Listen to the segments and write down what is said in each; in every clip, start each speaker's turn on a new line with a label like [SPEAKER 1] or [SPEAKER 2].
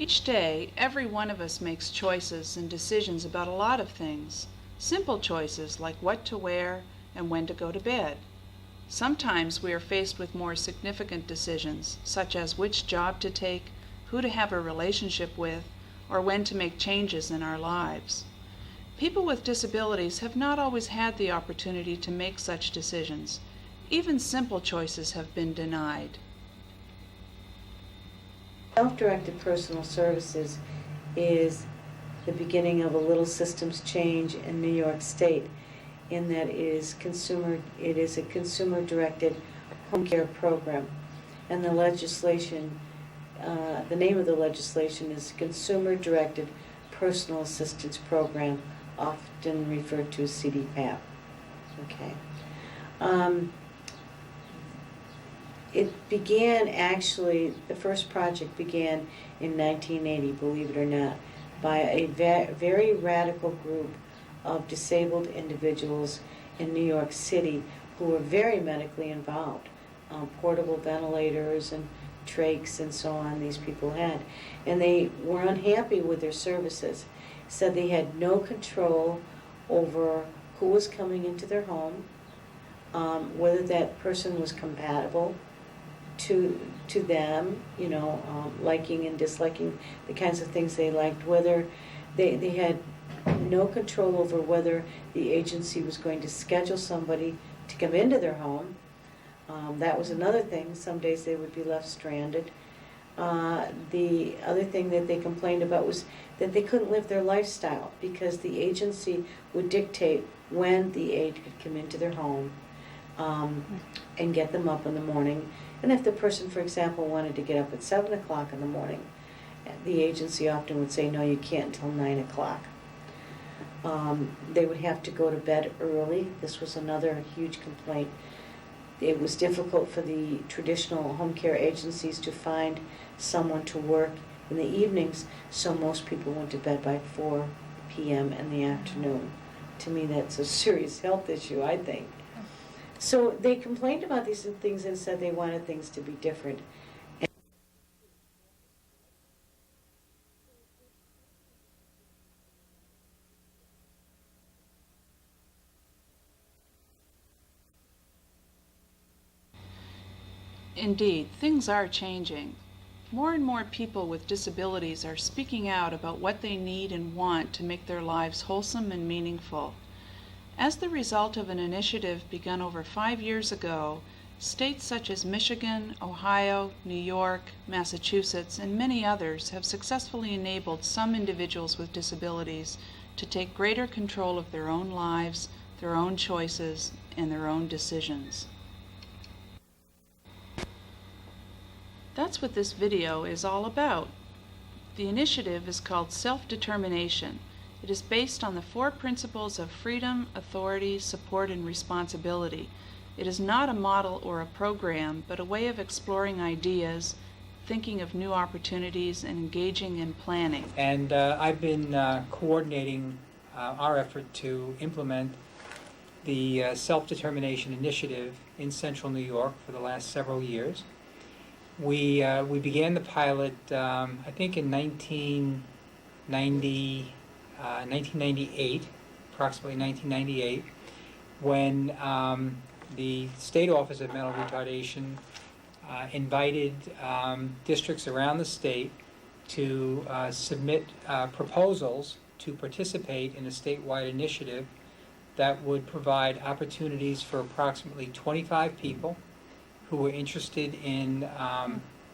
[SPEAKER 1] Each day, every one of us makes choices and decisions about a lot of things. Simple choices like what to wear and when to go to bed. Sometimes we are faced with more significant decisions, such as which job to take, who to have a relationship with, or when to make changes in our lives. People with disabilities have not always had the opportunity to make such decisions. Even simple choices have been denied.
[SPEAKER 2] Self-directed personal services is the beginning of a little systems change in New York State, in that it is a consumer-directed home care program, and the legislation, the name of the legislation is Consumer-Directed Personal Assistance Program, often referred to as CDPAP. Okay. It began, actually, the first project began in 1980, believe it or not, by a very radical group of disabled individuals in New York City who were very medically involved. Portable ventilators and trachs and so on these people had. And they were unhappy with their services. Said they had no control over who was coming into their home, whether that person was compatible to them, liking and disliking the kinds of things they liked, whether they had no control over whether the agency was going to schedule somebody to come into their home. That was another thing. Some days they would be left stranded. The other thing that they complained about was that they couldn't live their lifestyle because the agency would dictate when the aide could come into their home and get them up in the morning. And if the person, for example, wanted to get up at 7 o'clock in the morning, the agency often would say, no, you can't until 9 o'clock. They would have to go to bed early. This was another huge complaint. It was difficult for the traditional home care agencies to find someone to work in the evenings, so most people went to bed by 4 p.m. in the afternoon. To me, that's a serious health issue, I think. So they complained about these things and said they wanted things to be different.
[SPEAKER 1] Indeed, things are changing. More and more people with disabilities are speaking out about what they need and want to make their lives wholesome and meaningful. As the result of an initiative begun over 5 years ago, states such as Michigan, Ohio, New York, Massachusetts, and many others have successfully enabled some individuals with disabilities to take greater control of their own lives, their own choices, and their own decisions. That's what this video is all about. The initiative is called Self-Determination. It is based on the 4 principles of freedom, authority, support, and responsibility. It is not a model or a program, but a way of exploring ideas, thinking of new opportunities, and engaging in planning.
[SPEAKER 3] And I've been coordinating our effort to implement the Self-Determination Initiative in Central New York for the last several years. We began the pilot, I think, in 1998, approximately 1998, when the State Office of Mental Retardation invited districts around the state to submit proposals to participate in a statewide initiative that would provide opportunities for approximately 25 people who were interested in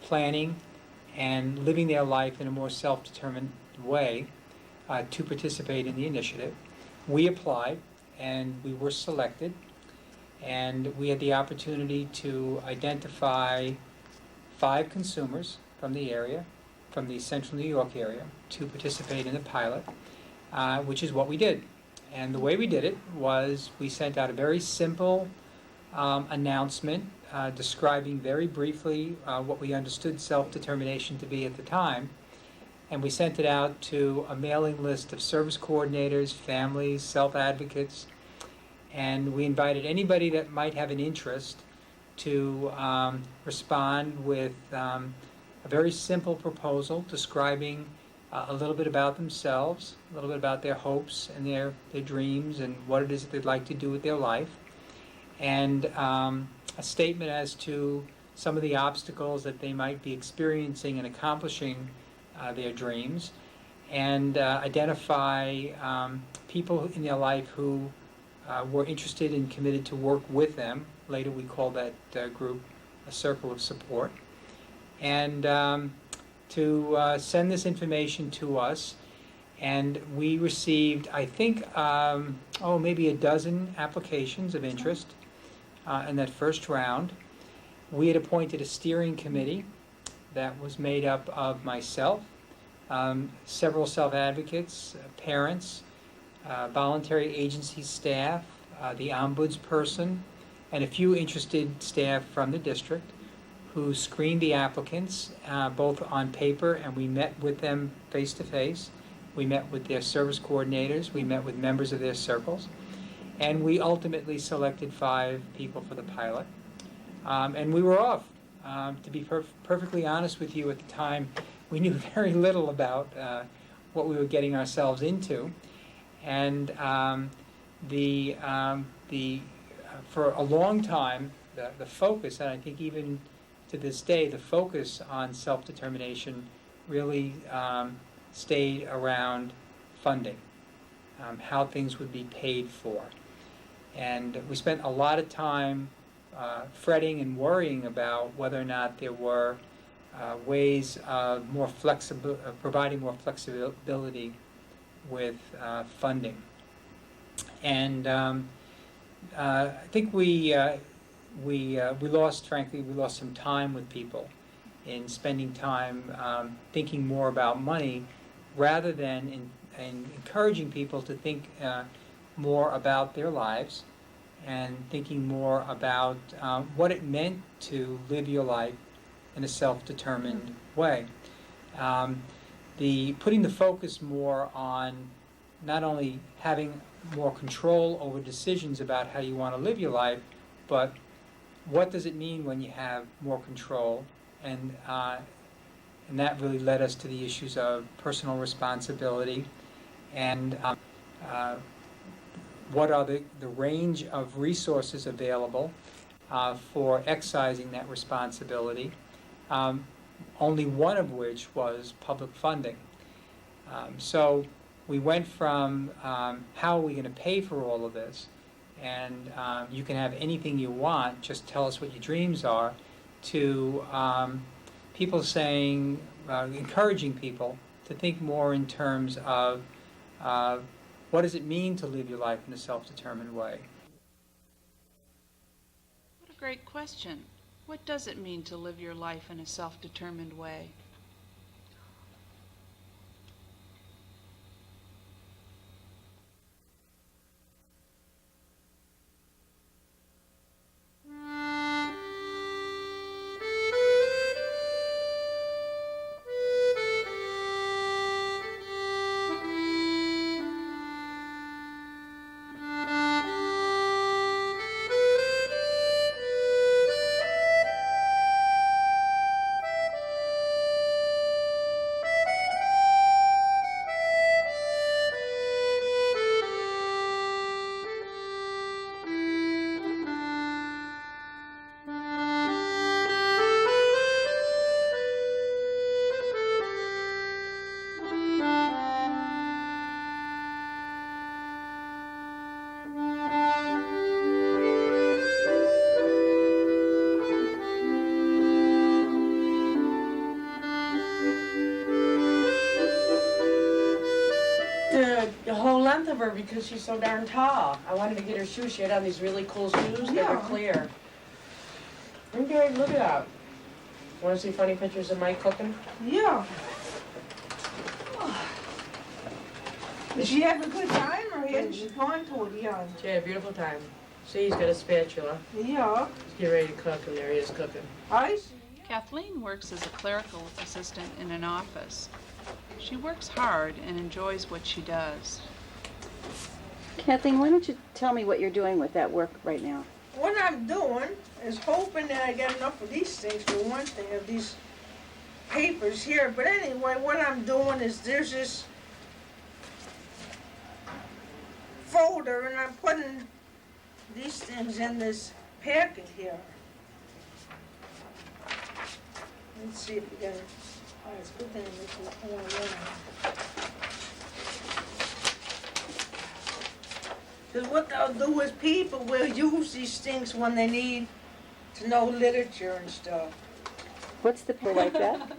[SPEAKER 3] planning and living their life in a more self-determined way to participate in the initiative. We applied and we were selected, and we had the opportunity to identify 5 consumers from the area, from the Central New York area, to participate in the pilot, which is what we did. And the way we did it was we sent out a very simple announcement describing very briefly what we understood self-determination to be at the time, and we sent it out to a mailing list of service coordinators, families, self-advocates, and we invited anybody that might have an interest to respond with a a very simple proposal describing a little bit about themselves, a little bit about their hopes and their dreams and what it is that they'd like to do with their life, and a statement as to some of the obstacles that they might be experiencing in accomplishing their dreams, and identify people in their life who were interested and committed to work with them. Later we call that group a circle of support. And to send this information to us. And we received, I think, maybe a dozen applications of interest in that first round. We had appointed a steering committee that was made up of myself, several self-advocates, parents, voluntary agency staff, the ombudsperson, and a few interested staff from the district who screened the applicants both on paper, and we met with them face-to-face. We met with their service coordinators, we met with members of their circles, and we ultimately selected 5 people for the pilot. And we were off. To be perfectly honest with you, at the time, we knew very little about what we were getting ourselves into. And for a long time, the focus, and I think even to this day, the focus on self-determination really stayed around funding, how things would be paid for. And we spent a lot of time fretting and worrying about whether or not there were ways of providing more flexibility with funding. And I think we lost some time with people in spending time thinking more about money rather than in encouraging people to think more about their lives and thinking more about what it meant to live your life in a self-determined way. Putting the focus more on not only having more control over decisions about how you want to live your life, but what does it mean when you have more control? And that really led us to the issues of personal responsibility and what are the range of resources available for excising that responsibility, only one of which was public funding. So we went from how are we going to pay for all of this, and you can have anything you want, just tell us what your dreams are, to people saying, encouraging people to think more in terms of what does it mean to live your life in a self-determined way.
[SPEAKER 1] What a great question. What does it mean to live your life in a self-determined way?
[SPEAKER 4] The whole length of her because she's so darn tall. I wanted to get her shoes. She had on these really cool shoes that were clear. Okay, look at that. Want to see funny pictures of Mike cooking?
[SPEAKER 5] Yeah. Did she have a good time or hadn't she gone to it yet?
[SPEAKER 4] She had a beautiful time. See, he's got a spatula.
[SPEAKER 5] Yeah.
[SPEAKER 4] He's getting ready to cook, and there he is cooking.
[SPEAKER 5] I see.
[SPEAKER 1] Kathleen works as a clerical assistant in an office. She works hard and enjoys what she does.
[SPEAKER 6] Kathleen, why don't you tell me what you're doing with that work right now?
[SPEAKER 5] What I'm doing is hoping that I get enough of these things for one thing, of these papers here, but anyway, what I'm doing is there's this folder and I'm putting these things in this packet here. Let's see if we got it. Oh, it's good thing this is all around. Because what they'll do is people will use these things when they need to know literature and stuff.
[SPEAKER 6] What's the people like that?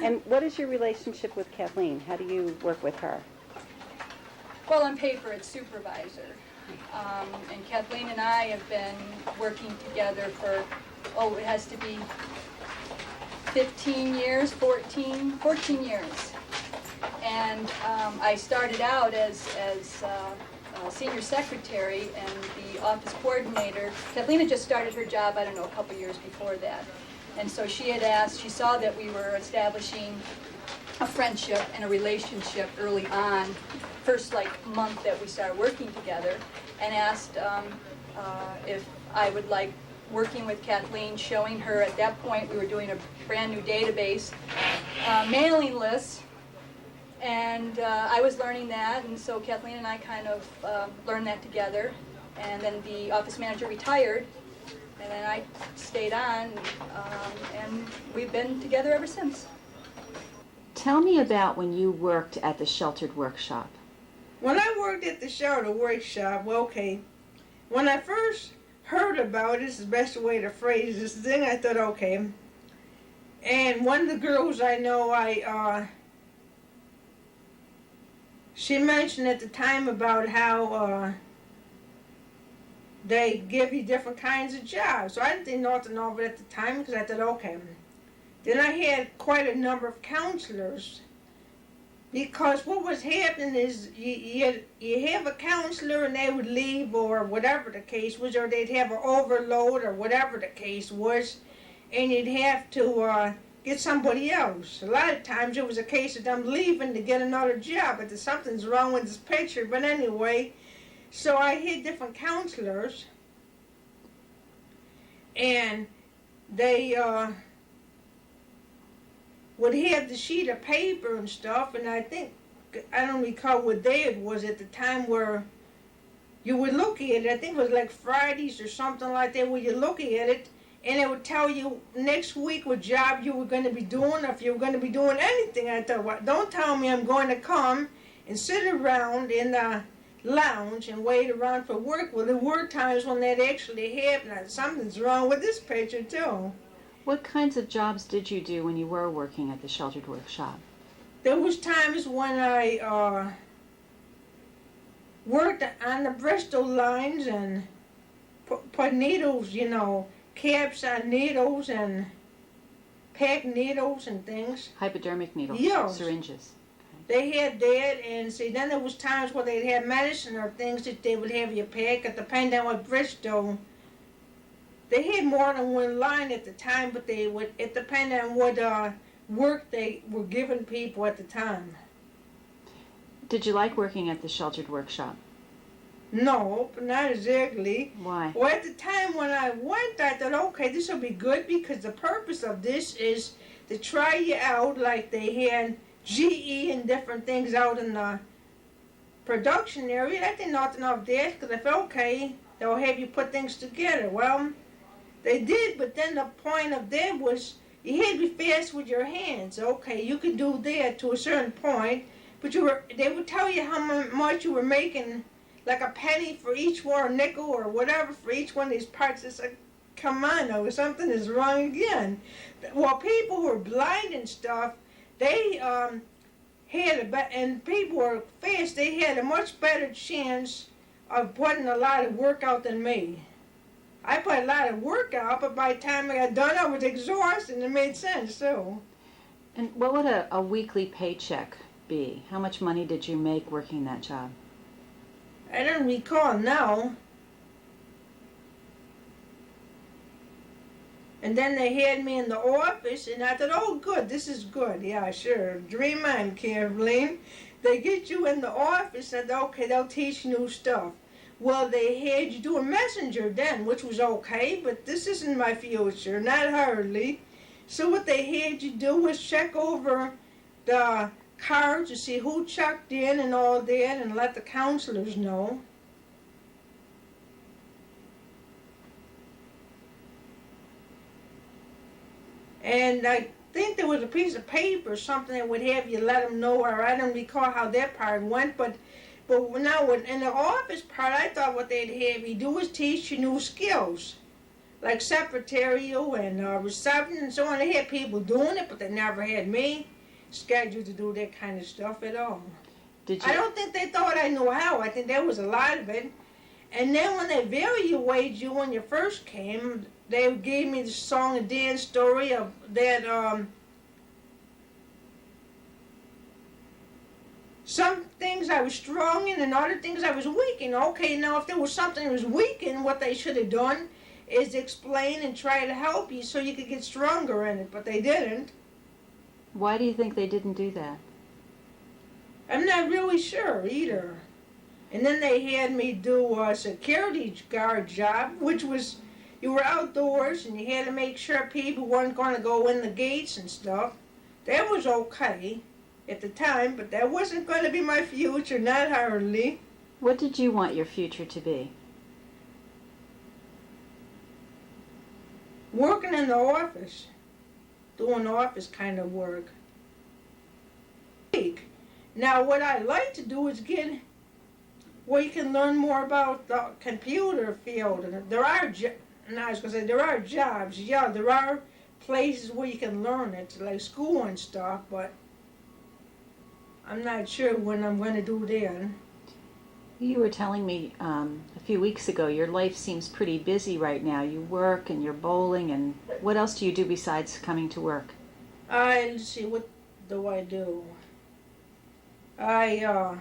[SPEAKER 6] And what is your relationship with Kathleen? How do you work with her?
[SPEAKER 7] Well, on paper, it's supervisor. And Kathleen and I have been working together for, it has to be 15 years, 14 years. And I started out as senior secretary and the office coordinator. Kathleen had just started her job, I don't know, a couple years before that. And so she had asked, she saw that we were establishing a friendship and a relationship early on, first month that we started working together, and asked if I would like working with Kathleen, showing her. At that point we were doing a brand new database, mailing lists, and I was learning that, and so Kathleen and I kind of learned that together. And then the office manager retired, and then I stayed on, and we've been together ever since.
[SPEAKER 6] Tell me about when you worked at the Sheltered Workshop.
[SPEAKER 5] When I worked at the Sheltered Workshop, well, okay, when I first heard about it, this is the best way to phrase this thing, I thought, okay. And one of the girls I know, she mentioned at the time about how they give you different kinds of jobs. So I didn't think nothing of it at the time because I thought, okay. Then I had quite a number of counselors, because what was happening is you have a counselor and they would leave or whatever the case was, or they'd have an overload or whatever the case was, and you'd have to get somebody else. A lot of times it was a case of them leaving to get another job, but there's something's wrong with this picture. But anyway, so I had different counselors, and they would have the sheet of paper and stuff, and I don't recall what day it was at the time, where you would look at it. I think it was like Fridays or something like that, where you look at it, and it would tell you next week what job you were going to be doing, or if you were going to be doing anything. I thought, well, don't tell me I'm going to come and sit around in the lounge and wait around for work. Well, there were times when that actually happened. Something's wrong with this picture too.
[SPEAKER 6] What kinds of jobs did you do when you were working at the Sheltered Workshop?
[SPEAKER 5] There was times when I worked on the Bristol lines and put needles, caps on needles and pack needles and things.
[SPEAKER 6] Hypodermic needles,
[SPEAKER 5] Yes.
[SPEAKER 6] syringes.
[SPEAKER 5] They had that, and see, then there was times where they'd have medicine or things that they would have you pack. It depended on what Bristol. They had more than one line at the time, but it depended on what work they were giving people at the time.
[SPEAKER 6] Did you like working at the Sheltered Workshop?
[SPEAKER 5] No, not exactly.
[SPEAKER 6] Why?
[SPEAKER 5] Well, at the time when I went, I thought, okay, this will be good, because the purpose of this is to try you out, like they had GE and different things out in the production area. I didn't know nothing of that, because I felt, okay, they'll have you put things together. Well, they did, but then the point of that was you had to be fast with your hands. Okay, you could do that to a certain point, but they would tell you how much you were making, like a penny for each one, a nickel or whatever for each one of these parts. It's like, come on, though, something is wrong again. Well, people who were blind and stuff, they and people were fast, they had a much better chance of putting a lot of work out than me. I put a lot of work out, but by the time I got done, I was exhausted, and it made sense, too.
[SPEAKER 6] And what would a weekly paycheck be? How much money did you make working that job?
[SPEAKER 5] I don't recall now. And then they had me in the office, and I thought, oh, good, this is good. Yeah, sure. Dream on, Kathleen. They get you in the office, and okay, they'll teach new stuff. Well, they had you do a messenger then, which was okay, but this isn't my future, not hardly. So what they had you do was check over the cards to see who checked in and all that, and let the counselors know. And I think there was a piece of paper or something that would have you let them know, or I don't recall how that part went, but now in the office part, I thought what they'd have you do is teach you new skills, like secretarial and reception and so on. They had people doing it, but they never had me scheduled to do that kind of stuff at all.
[SPEAKER 6] Did you?
[SPEAKER 5] I don't think they thought I knew how. I think there was a lot of it. And then when they evaluated you when you first came, they gave me the song and dance story of that some things I was strong in and other things I was weak in. Okay, now if there was something that was weak in, what they should have done is explain and try to help you so you could get stronger in it, but they didn't.
[SPEAKER 6] Why do you think they didn't do that?
[SPEAKER 5] I'm not really sure either. And then they had me do a security guard job, which was, you were outdoors and you had to make sure people weren't going to go in the gates and stuff. That was okay at the time, but that wasn't going to be my future, not hardly.
[SPEAKER 6] What did you want your future to be?
[SPEAKER 5] Working in the office, doing office kind of work. Now what I like to do is get where you can learn more about the computer field. And there are, there are jobs, yeah, there are places where you can learn it, like school and stuff, but I'm not sure when I'm going to do that.
[SPEAKER 6] You were telling me a few weeks ago your life seems pretty busy right now. You work and you're bowling, and what else do you do besides coming to work?
[SPEAKER 5] Let's see, what do I do? I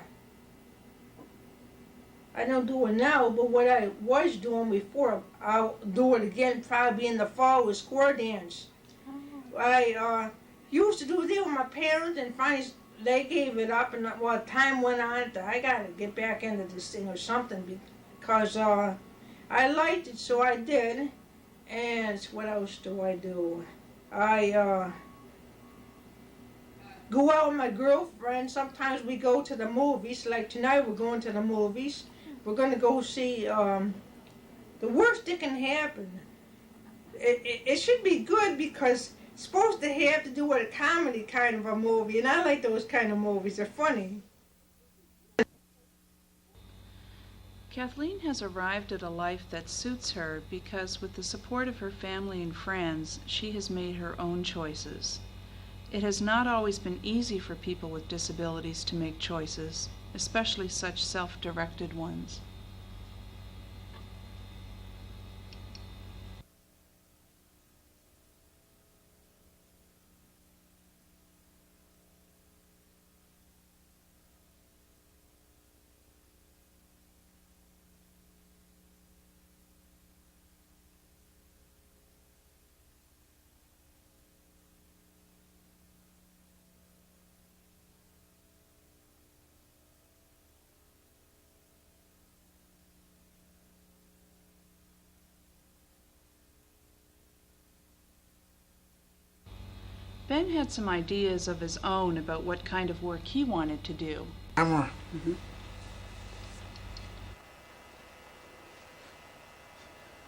[SPEAKER 5] don't do it now, but what I was doing before, I'll do it again probably in the fall with square dance. I used to do that with my parents, and finally they gave it up, and well, time went on. I got to get back into this thing or something, because I liked it, so I did. And what else do I do? I go out with my girlfriend. Sometimes we go to the movies. Like tonight, we're going to the movies. We're going to go see the worst that can happen. It should be good because it's supposed to have to do with a comedy kind of a movie, and I like those kind of movies. They're funny.
[SPEAKER 1] Kathleen has arrived at a life that suits her because, with the support of her family and friends, she has made her own choices. It has not always been easy for people with disabilities to make choices, especially such self-directed ones. Ben had some ideas of his own about what kind of work he wanted to do.
[SPEAKER 8] Camera.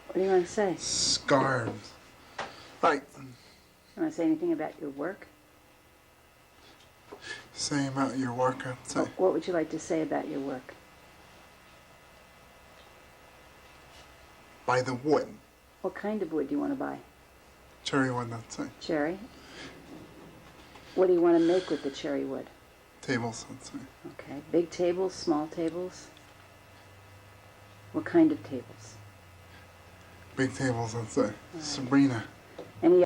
[SPEAKER 6] What do you want to say?
[SPEAKER 8] Scarves. Like,
[SPEAKER 6] You want to say anything about your work?
[SPEAKER 8] say about your work, I'd say.
[SPEAKER 6] What would you like to say about your work?
[SPEAKER 8] By the wood.
[SPEAKER 6] What kind of wood do you want to buy?
[SPEAKER 8] Cherry wood, I'd say.
[SPEAKER 6] Cherry? What do you want to make with the cherry wood?
[SPEAKER 8] Tables, I'd say.
[SPEAKER 6] Okay. Big tables, small tables? What kind of tables?
[SPEAKER 8] Big tables, I'd say. Sabrina.
[SPEAKER 6] Any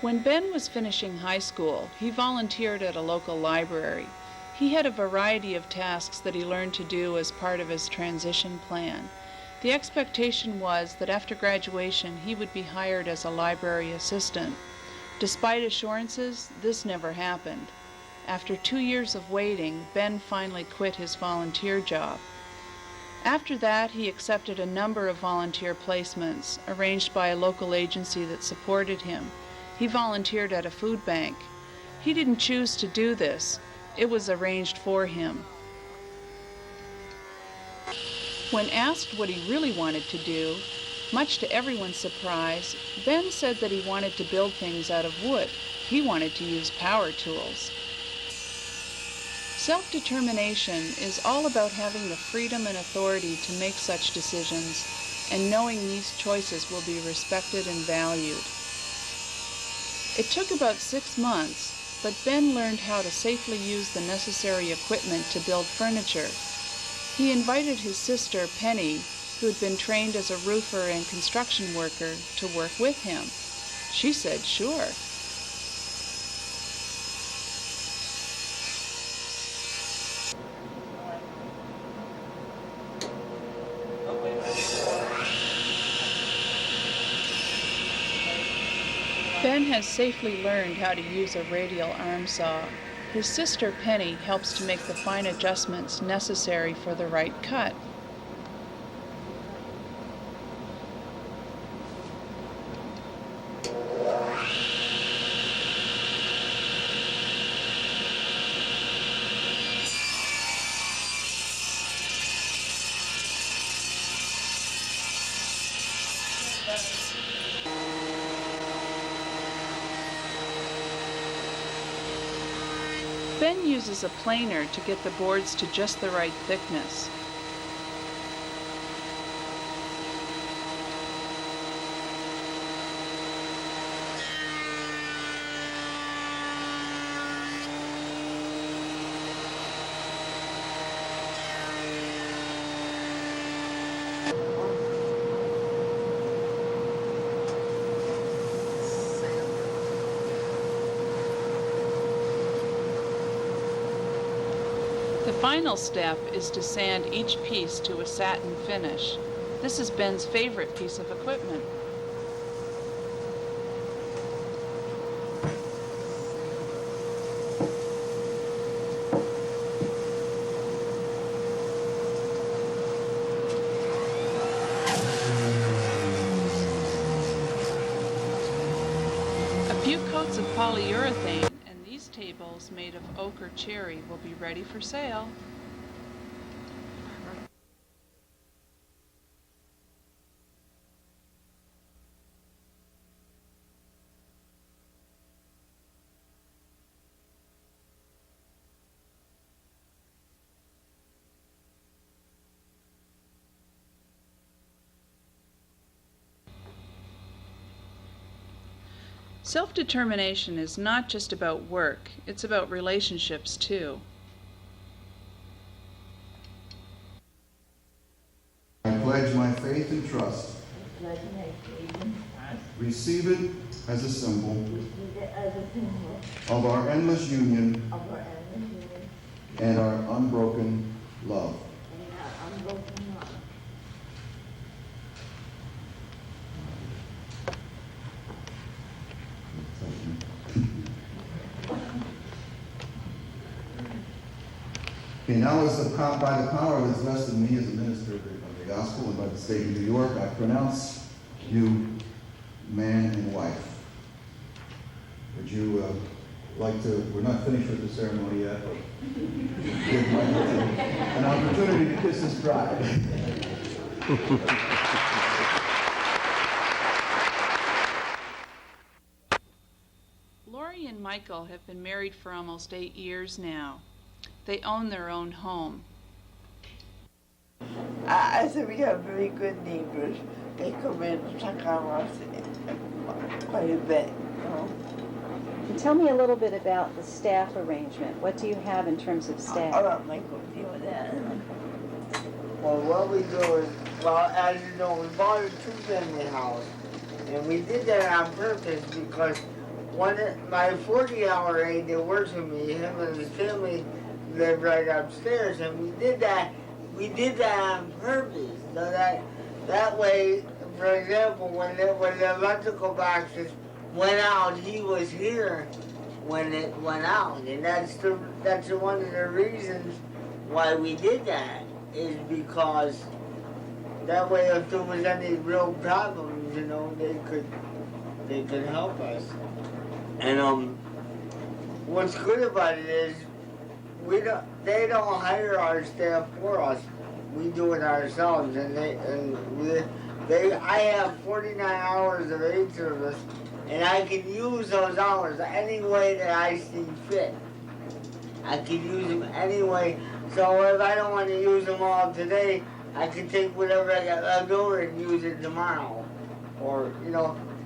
[SPEAKER 1] When Ben was finishing high school, he volunteered at a local library. He had a variety of tasks that he learned to do as part of his transition plan. The expectation was that after graduation he would be hired as a library assistant. Despite assurances, this never happened. After 2 years of waiting, Ben finally quit his volunteer job. After that, he accepted a number of volunteer placements arranged by a local agency that supported him. He volunteered at a food bank. He didn't choose to do this. It was arranged for him. When asked what he really wanted to do, much to everyone's surprise, Ben said that he wanted to build things out of wood. He wanted to use power tools. Self-determination is all about having the freedom and authority to make such decisions, and knowing these choices will be respected and valued. It took about 6 months, but Ben learned how to safely use the necessary equipment to build furniture. He invited his sister, Penny, who had been trained as a roofer and construction worker, to work with him. She said, sure. Ben has safely learned how to use a radial arm saw. His sister Penny helps to make the fine adjustments necessary for the right cut. Ben uses a planer to get the boards to just the right thickness. The final step is to sand each piece to a satin finish. This is Ben's favorite piece of equipment. A few coats of polyurethane and these tables made of oak or cherry will be ready for sale. Self-determination is not just about work, it's about relationships too.
[SPEAKER 9] I pledge my faith and trust. Receive it as a symbol of our endless union and our unbroken love. Okay, now by the power that is vested in me as a minister of the gospel and by the state of New York, I pronounce you man and wife. Would you like to, we're not finished with the ceremony yet, but give Michael an opportunity to kiss his bride.
[SPEAKER 1] Lori and Michael have been married for almost 8 years now. They own their own home.
[SPEAKER 10] I said we have very good neighbors. They come in and check on us quite a bit. You know.
[SPEAKER 6] Tell me a little bit about the staff arrangement. What do you have in terms of
[SPEAKER 10] I'll
[SPEAKER 6] staff?
[SPEAKER 10] let Michael deal with that. Well, what we do is, well, as you know, we bought a two-family house, and we did that on purpose because my 40-hour aide that works with me, him and his family live right upstairs, and we did that on purpose. So that way, for example, when the electrical boxes went out, he was here when it went out, and that's one of the reasons why we did that, is because that way if there was any real problems, you know, they could help us. And what's good about it is they don't hire our staff for us. We do it ourselves, and I have 49 hours of aid service, and I can use those hours any way that I see fit. I can use them any way. So if I don't want to use them all today, I can take whatever I got left over and use it tomorrow. Or,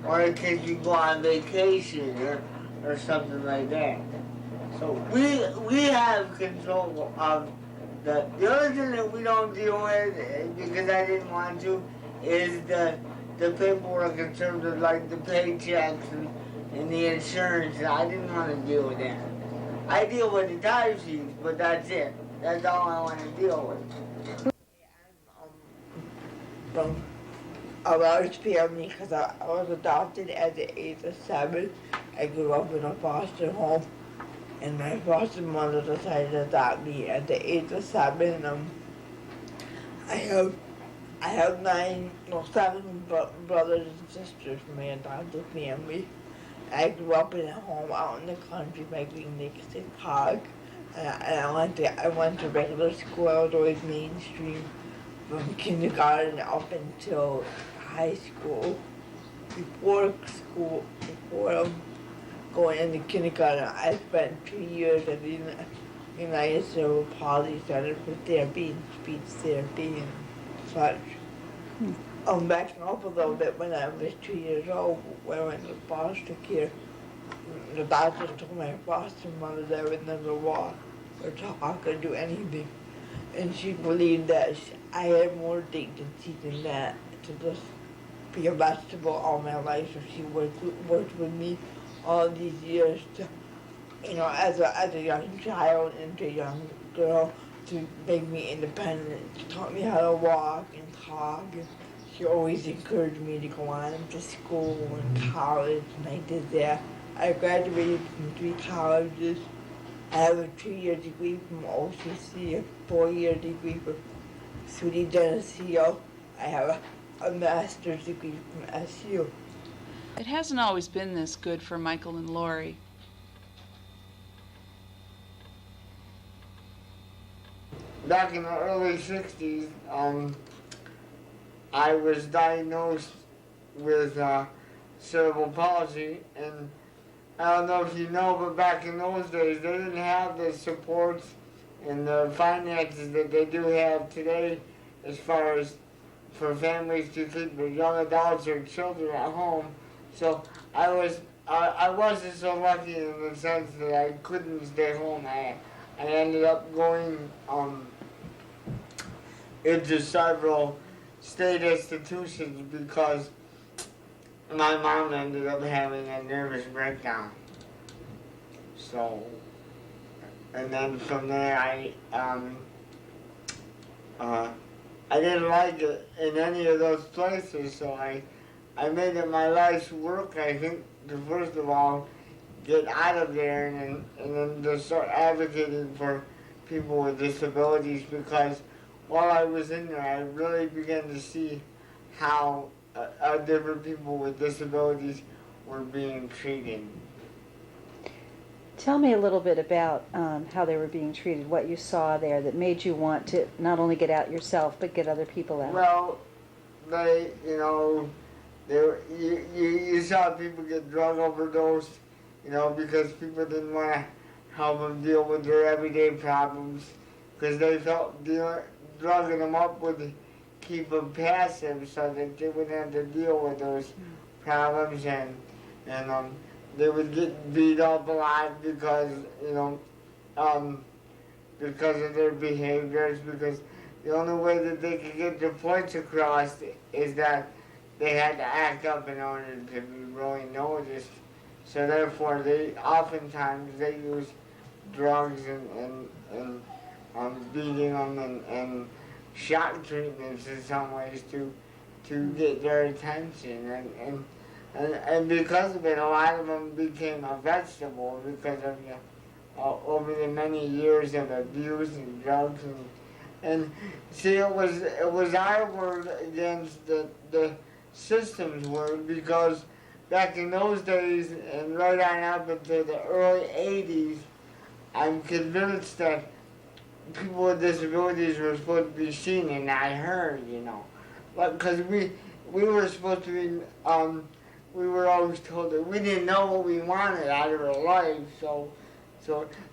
[SPEAKER 10] or in case you go on vacation or something like that. So we have control of the other thing that we don't deal with, because I didn't want to, is the paperwork in terms of like the paychecks and the insurance. I didn't want to deal with that. I deal with the time sheets, but that's it. That's all I want to deal with.
[SPEAKER 11] From a large family, because I was adopted at the age of 7. I grew up in a foster home, and my foster mother decided to adopt me at the age of 7. I have 7 brothers and sisters from my adopted family. I grew up in a home out in the country by Green Lake State Park. And I went to regular school. I was always mainstream from kindergarten up until high school. Before going into kindergarten, I spent 2 years at the United Cerebral Palsy Center for therapy and speech therapy and such. Backing up a little bit, when I was 2 years old, when I went to foster care, the doctor told my foster mother that I would never walk or talk or do anything. And she believed that I had more dignity than that, to just be a vegetable all my life. So she worked with me all these years to, as a young child and a young girl, to make me independent. She taught me how to walk and talk. And she always encouraged me to go on to school and college, and I did that. I graduated from 3 colleges. I have a 2-year degree from OCC, a 4-year degree from SUNY Geneseo. I have a master's degree from SU.
[SPEAKER 1] It hasn't always been this good for Michael and Lori.
[SPEAKER 10] Back in the early 60s, I was diagnosed with cerebral palsy, and I don't know if you know, but back in those days, they didn't have the supports and the finances that they do have today, as far as for families to keep their young adults or children at home. So I wasn't so lucky in the sense that I couldn't stay home. I ended up going into several state institutions because my mom ended up having a nervous breakdown. So, and then from there I didn't like it in any of those places, so I made it my life's work, I think, to first of all get out of there and then to start advocating for people with disabilities, because while I was in there, I really began to see how different people with disabilities were being treated.
[SPEAKER 6] Tell me a little bit about how they were being treated, what you saw there that made you want to not only get out yourself, but get other people out.
[SPEAKER 10] Well, you saw people get drug overdosed, because people didn't want to help them deal with their everyday problems, because they felt drugging them up would keep them passive so that they wouldn't have to deal with those problems, and they would get beat up a lot because of their behaviors, because the only way that they could get their points across is that they had to act up in order to be really noticed. So therefore, oftentimes they use drugs and beating them and shock treatments in some ways to get their attention, and because of it, a lot of them became a vegetable because of over the many years of abuse and drugs and see, it was our word against the system's word, because back in those days and right on up into the early 80s, I'm convinced that people with disabilities were supposed to be seen and not heard, you know. Because we were supposed to be, we were always told that we didn't know what we wanted out of our life, so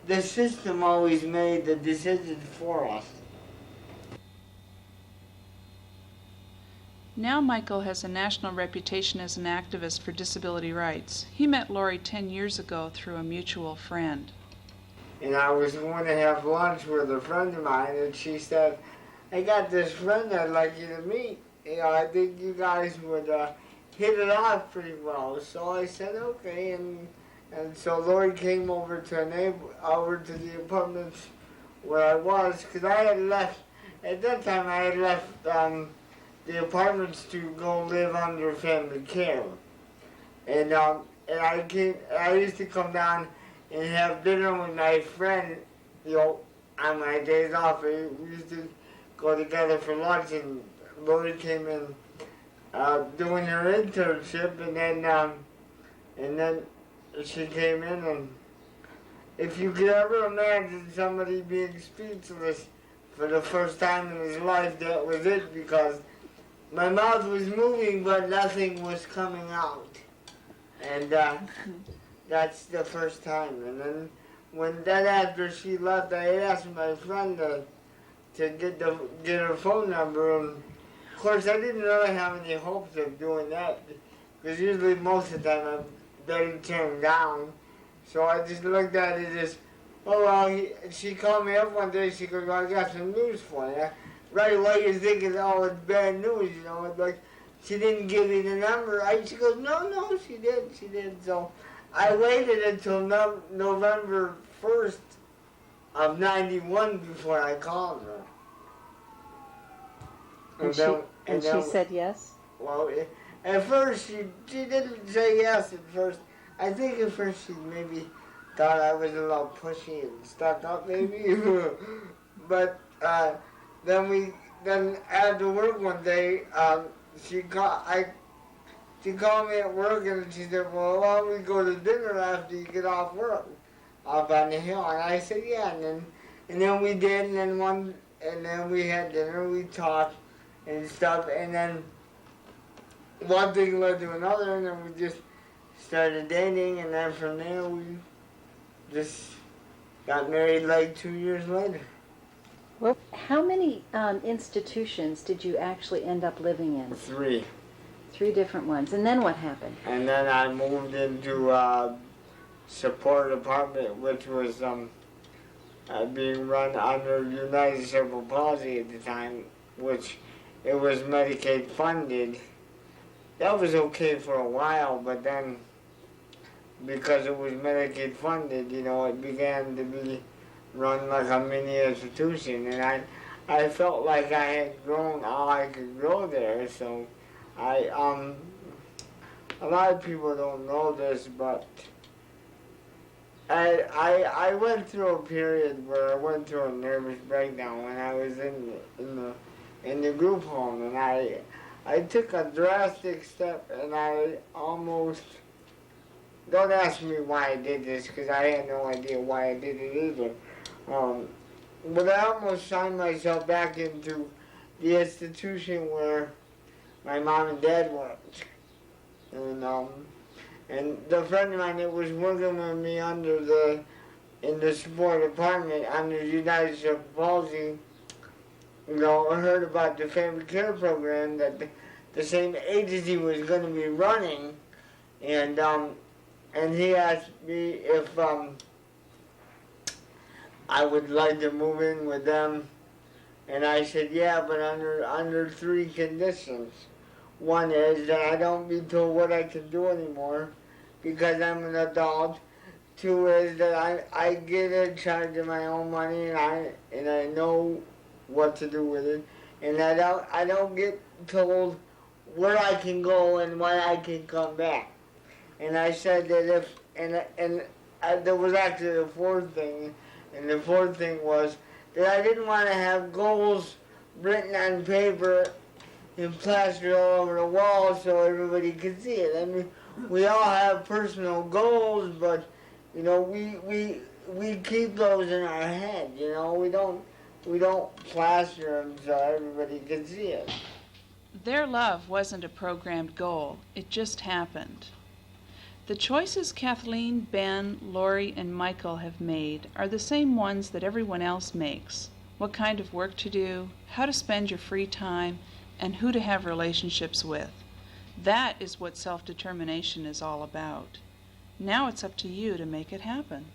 [SPEAKER 10] the system always made the decisions for us.
[SPEAKER 1] Now Michael has a national reputation as an activist for disability rights. He met Lori 10 years ago through a mutual friend.
[SPEAKER 10] And I was going to have lunch with a friend of mine, and she said, I got this friend I'd like you to meet. You know, I think you guys would hit it off pretty well. So I said, okay, and so Lori came over to the apartments where I was, because I had left, at that time I had left the apartments to go live under family care. And I used to come down and have dinner with my friend, you know, on my days off. We used to go together for lunch, and Lori came in doing her internship, and then she came in, and if you could ever imagine somebody being speechless for the first time in his life, that was it, because my mouth was moving, but nothing was coming out. And that's the first time. And then after she left, I asked my friend to get her phone number. And of course, I didn't really have any hopes of doing that, because usually most of the time I'm very turned down. So I just looked at it as, oh well, she called me up one day, she goes, well, I got some news for you. Right away you're thinking, oh, it's bad news, you know, it's like, she didn't give me the number. She goes, no, she did. So I waited until November 1st of 91 before I called her.
[SPEAKER 6] And she said yes?
[SPEAKER 10] Well, at first she didn't say yes at first. I think at first she maybe thought I was a little pushy and stuck up maybe. But then after work one day, she called me at work, and she said, well, why don't we go to dinner after you get off work up on the hill? And I said, yeah, and then we did, and then we had dinner, we talked and stuff, and then one thing led to another, and then we just started dating, and then from there we just got married like 2 years later.
[SPEAKER 6] Well, how many institutions did you actually end up living in?
[SPEAKER 10] 3.
[SPEAKER 6] 3 different ones. And then what happened?
[SPEAKER 10] And then I moved into a support apartment, which was being run under United Cerebral Palsy at the time, which it was Medicaid funded. That was okay for a while, but then because it was Medicaid funded, you know, it began to be run like a mini institution, and I felt like I had grown all I could grow there. So a lot of people don't know this, but I went through a period where I went through a nervous breakdown when I was in the group home, and I took a drastic step, and I almost, don't ask me why I did this, because I had no idea why I did it either. But I almost signed myself back into the institution where my mom and dad worked. And the friend of mine that was working with me in the support apartment under United Cerebral Palsy, you know, I heard about the family care program that the same agency was going to be running, and he asked me if I would like to move in with them, and I said yeah, but under 3 conditions. One is that I don't be told what I can do anymore because I'm an adult. 2 is that I get in charge of my own money, and I know what to do with it, and I don't get told where I can go and when I can come back. And I said that there was actually a 4th thing, and the 4th thing was that I didn't want to have goals written on paper and plastered all over the wall so everybody could see it. I mean, we all have personal goals, but you know, we keep those in our head. You know, we don't plaster them so everybody can see it.
[SPEAKER 1] Their love wasn't a programmed goal, it just happened. The choices Kathleen, Ben, Lori, and Michael have made are the same ones that everyone else makes. What kind of work to do, how to spend your free time, and who to have relationships with. That is what self-determination is all about. Now it's up to you to make it happen.